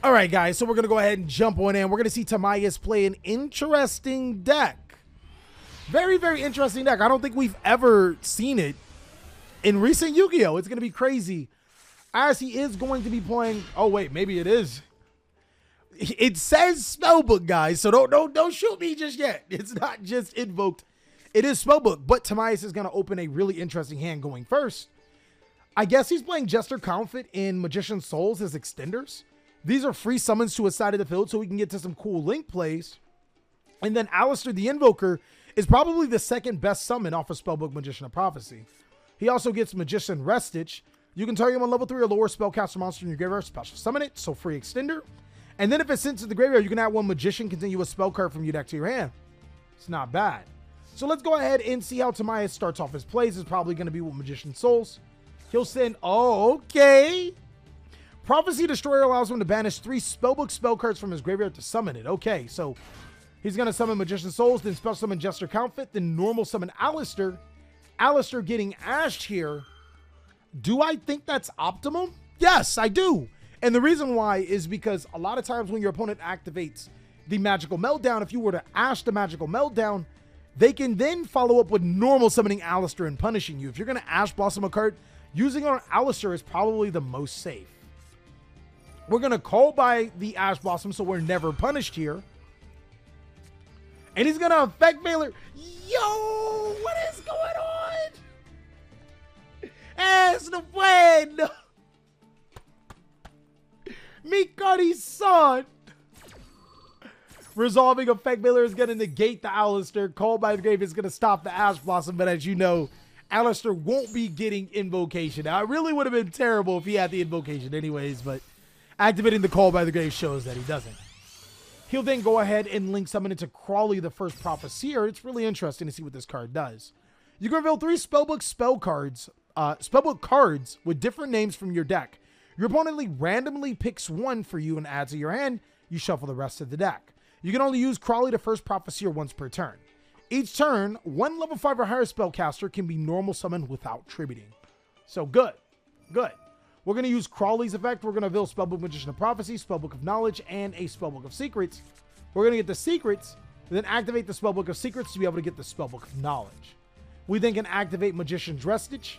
All right, guys, so we're going to go ahead and jump on in. We're going to see Tamias play an interesting deck. Very, very interesting deck. I don't think we've ever seen it in recent Yu-Gi-Oh! It's going to be crazy. As he is going to be playing... Oh, wait, maybe it is. It says Spellbook, guys, so don't shoot me just yet. It's not just invoked. It is Spellbook, but Tamias is going to open a really interesting hand going first. I guess he's playing Jester Confit in Magician's Souls as extenders. These are free summons to his side of the field so we can get to some cool link plays. And then Alistair the Invoker is probably the second best summon off of Spellbook Magician of Prophecy. He also gets Magician Restage. You can target him on level 3 or lower spellcaster monster in your graveyard, special summon it, so free extender. And then if it's sent to the graveyard, you can add one Magician continuous spell card from your deck to your hand. It's not bad. So let's go ahead and see how Tamias starts off his plays. It's probably going to be with Magician Souls. He'll send, oh, okay. Prophecy Destroyer allows him to banish 3 Spellbook spell cards from his graveyard to summon it. Okay, so he's going to summon Magician Souls, then special summon Jester Confit, then normal summon Alistair. Alistair getting ashed here. Do I think that's optimum? Yes, I do. And the reason why is because a lot of times when your opponent activates the Magical Meltdown, if you were to ash the Magical Meltdown, they can then follow up with normal summoning Alistair and punishing you. If you're going to Ash Blossom a card, using on Alistair is probably the most safe. We're going to call by the Ash Blossom so we're never punished here. And he's going to effect Veiler. Yo, what is going on? Es no bueno. Mi corazón. Resolving Effect Veiler is going to negate the Alistair. Called by the Grave is going to stop the Ash Blossom. But as you know, Alistair won't be getting Invocation. Now, it really would have been terrible if he had the Invocation anyways, but activating the Call by the Grave shows that he doesn't. He'll then go ahead and link summon into Crawley, the first Prophecyr. It's really interesting to see what this card does. You can reveal 3 Spellbook cards with different names from your deck. Your opponent randomly picks one for you and adds to your hand. You shuffle the rest of the deck. You can only use Crawley, the first Prophecyr, once per turn. Each turn, one level 5 or higher spellcaster can be normal summoned without tributing. So good. Good. We're going to use Crawley's effect. We're going to reveal Spellbook Magician of Prophecy, Spellbook of Knowledge, and a Spellbook of Secrets. We're going to get the Secrets, and then activate the Spellbook of Secrets to be able to get the Spellbook of Knowledge. We then can activate Magician's Restage,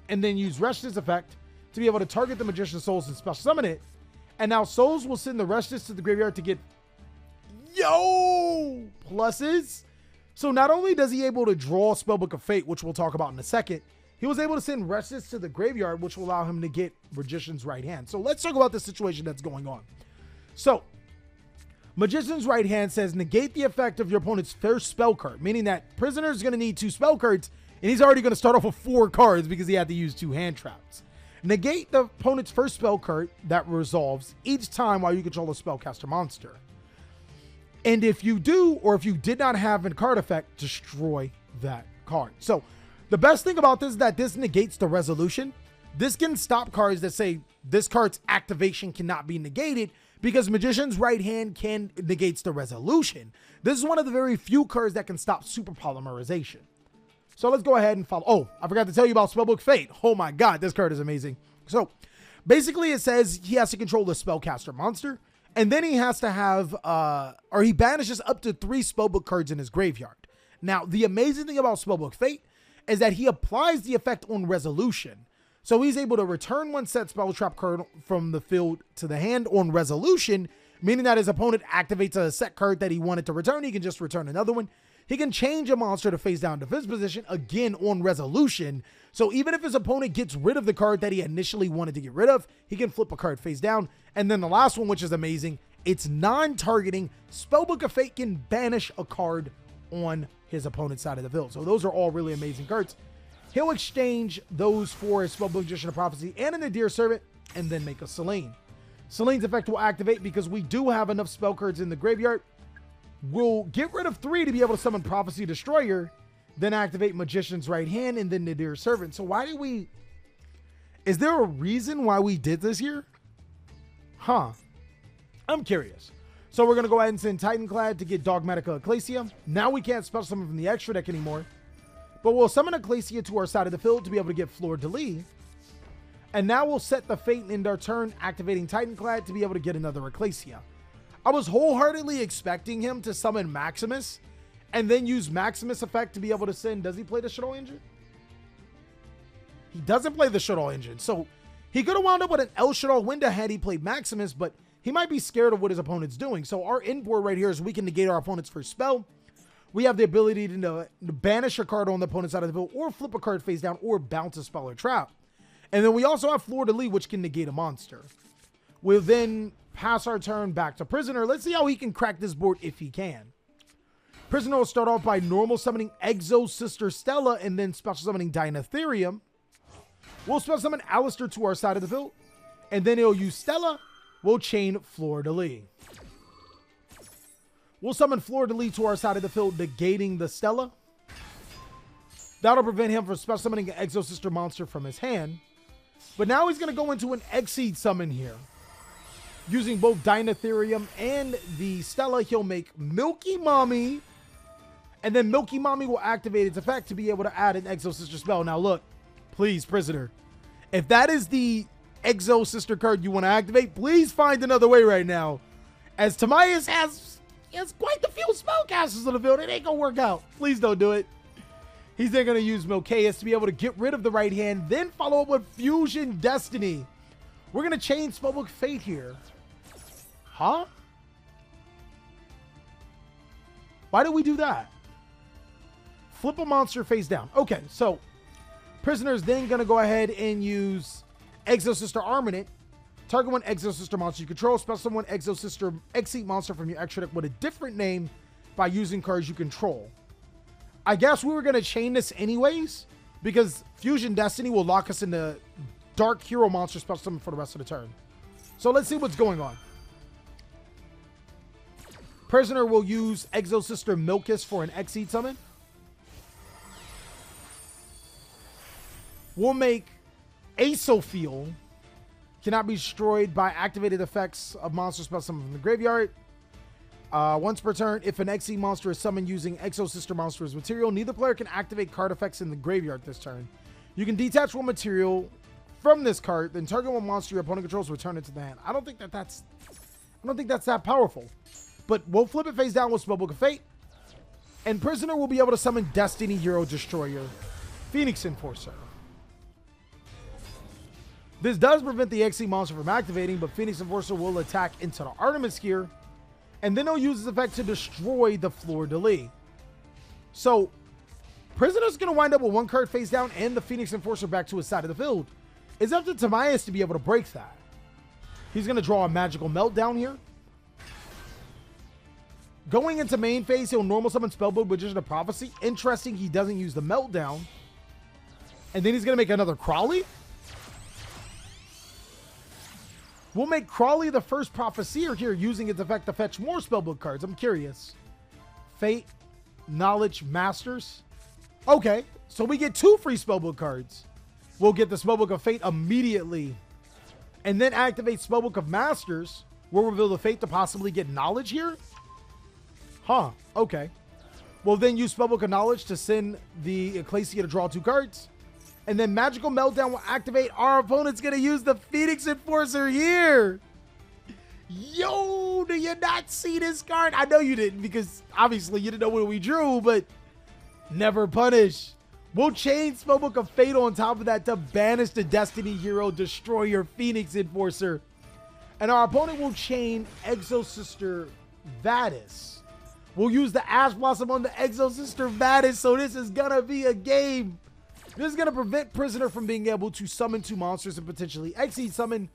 and then use Restage's effect to be able to target the Magician's Souls and special summon it. And now Souls will send the Restage to the graveyard to get, yo, pluses. So not only does he able to draw Spellbook of Fate, which we'll talk about in a second, he was able to send Restage to the graveyard, which will allow him to get Magician's Right Hand. So let's talk about the situation that's going on. So Magician's Right Hand says negate the effect of your opponent's first spell card, meaning that Prisoner is going to need 2 spell cards, and he's already going to start off with 4 cards because he had to use 2 hand traps. Negate the opponent's first spell card that resolves each time while you control a spellcaster monster. And if you do, or if you did not have a card effect, destroy that card. So the best thing about this is that this negates the resolution. This can stop cards that say this card's activation cannot be negated because Magician's Right Hand negates the resolution. This is one of the very few cards that can stop super polymerization. So let's go ahead and follow. Oh, I forgot to tell you about Spellbook Fate. Oh my God, this card is amazing. So basically it says he has to control the spellcaster monster, and then he has to have, or he banishes up to 3 Spellbook cards in his graveyard. Now, the amazing thing about Spellbook Fate is that he applies the effect on resolution. So he's able to return 1 set spell trap card from the field to the hand on resolution, meaning that his opponent activates a set card that he wanted to return. He can just return another one. He can change a monster to face down defense position again on resolution. So even if his opponent gets rid of the card that he initially wanted to get rid of, he can flip a card face down. And then the last one, which is amazing, it's non-targeting. Spellbook of Fate can banish a card on his opponent's side of the field. So those are all really amazing cards. He'll exchange those for his Spellbook Magician of Prophecy and an Nadir Servant, and then make a Selene. Selene's effect will activate because we do have enough spell cards in the graveyard. We'll get rid of 3 to be able to summon Prophecy Destroyer, then activate Magician's Right Hand, and then Nadir Servant. So why did we... Is there a reason why we did this here? Huh. I'm curious. So we're going to go ahead and send Titanclad to get Dogmatica Ecclesia. Now we can't special summon from the extra deck anymore. But we'll summon Ecclesia to our side of the field to be able to get Fleur de Lis. And now we'll set the Fate and end our turn, activating Titanclad to be able to get another Ecclesia. I was wholeheartedly expecting him to summon Maximus and then use Maximus effect to be able to send. Does he play the Shuttle Engine? He doesn't play the Shuttle Engine. So he could have wound up with an El Shuttle window had he played Maximus, but he might be scared of what his opponent's doing. So our end board right here is we can negate our opponent's first spell. We have the ability to banish a card on the opponent's side of the field, or flip a card face down, or bounce a spell or trap. And then we also have Fleur de Lis, which can negate a monster. We'll then pass our turn back to Prisoner. Let's see how he can crack this board if he can. Prisoner will start off by normal summoning Exo Sister Stella and then special summoning Dinotherium. We'll special summon Alistair to our side of the field. And then he'll use Stella. We'll chain Fleur de Lis. We'll summon Fleur de Lis to our side of the field, negating the Stella. That'll prevent him from special summoning an Exo Sister monster from his hand. But now he's going to go into an Exceed summon here. Using both Dinotherium and the Stella, he'll make Milky Mommy. And then Milky Mommy will activate its effect to be able to add an Exo Sister spell. Now look, please, Prisoner, if that is the Exo Sister card you want to activate, please find another way right now. As Timaeus has quite the few spellcasters on the field. It ain't going to work out. Please don't do it. He's then going to use Milcaeus to be able to get rid of the right hand, then follow up with Fusion Destiny. We're going to change Spellbook Fate here. Huh? Why did we do that? Flip a monster face down. Okay, so Prisoner's then going to go ahead and use Exo Sister Armament. Target one Exo Sister monster you control. Special summon one Exo Sister Exceed monster from your extra deck with a different name by using cards you control. I guess we were going to chain this anyways, because Fusion Destiny will lock us into Dark Hero monster special summon for the rest of the turn. So let's see what's going on. Prisoner will use Exo Sister Milkus for an Exceed summon. We'll make Asophil cannot be destroyed by activated effects of monster spell summon from the graveyard. Once per turn, if an Exceed monster is summoned using Exo Sister monster as material, neither player can activate card effects in the graveyard this turn. You can detach one material from this card, then target one monster your opponent controls, return it to the hand. I don't think that's that powerful. But we'll flip it face down with Spellbook of Fate. And Prisoner will be able to summon Destiny Hero Destroyer, Phoenix Enforcer. This does prevent the Exceed monster from activating, but Phoenix Enforcer will attack into the Artemis Gear. And then he'll use his effect to destroy the Fleur de Lis. So, Prisoner's going to wind up with one card face down and the Phoenix Enforcer back to his side of the field. It's up to Timaeus to be able to break that. He's going to draw a Magical Meltdown here. Going into main phase, he'll normal summon Spellbook Magician of Prophecy. Interesting, he doesn't use the Meltdown. And then he's going to make another Crawley. We'll make Crawley the first Prophecyr here, using its effect to fetch more Spellbook cards. I'm curious. Fate, Knowledge, Masters. Okay, so we get 2 free Spellbook cards. We'll get the Spellbook of Fate immediately. And then activate Spellbook of Masters. We'll reveal the Fate to possibly get Knowledge here. Huh, okay. We'll then use Spellbook of Knowledge to send the Ecclesia to draw 2 cards. And then Magical Meltdown will activate. Our opponent's going to use the Phoenix Enforcer here. Yo, do you not see this card? I know you didn't, because obviously you didn't know what we drew, but never punish. We'll chain Spellbook of Fate on top of that to banish the Destiny Hero Destroyer Phoenix Enforcer. And our opponent will chain Exo Sister Vadis. We'll use the Ash Blossom on the Exo Sister Vadis, so this is going to be a game. This is going to prevent Prisoner from being able to summon 2 monsters and potentially Exceed summon.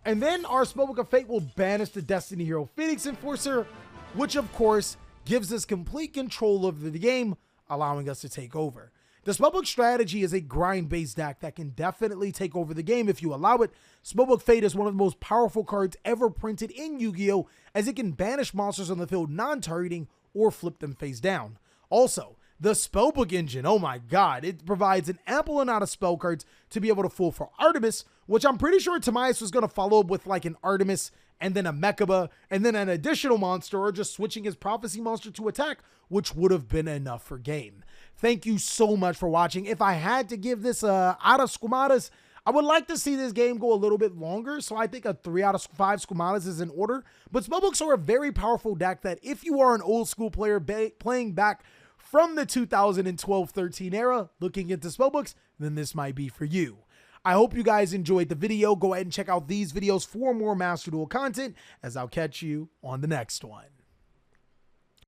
And then our Spellbook of Fate will banish the Destiny Hero Phoenix Enforcer, which of course gives us complete control over the game, allowing us to take over. The Spellbook strategy is a grind-based deck that can definitely take over the game if you allow it. Spellbook Fate is one of the most powerful cards ever printed in Yu-Gi-Oh!, as it can banish monsters on the field non-targeting or flip them face down. Also, the Spellbook engine, oh my god, it provides an ample amount of spell cards to be able to fool for Artemis, which I'm pretty sure Timaeus was going to follow up with like an Artemis and then a Mechaba and then an additional monster, or just switching his Prophecy monster to attack, which would have been enough for game. Thank you so much for watching. If I had to give this out of Squamadas, I would like to see this game go a little bit longer, so I think a 3 out of 5 Squamanas is in order. But Spellbooks are a very powerful deck that if you are an old school player playing back from the 2012-13 era, looking into Spellbooks, then this might be for you. I hope you guys enjoyed the video. Go ahead and check out these videos for more Master Duel content, as I'll catch you on the next one.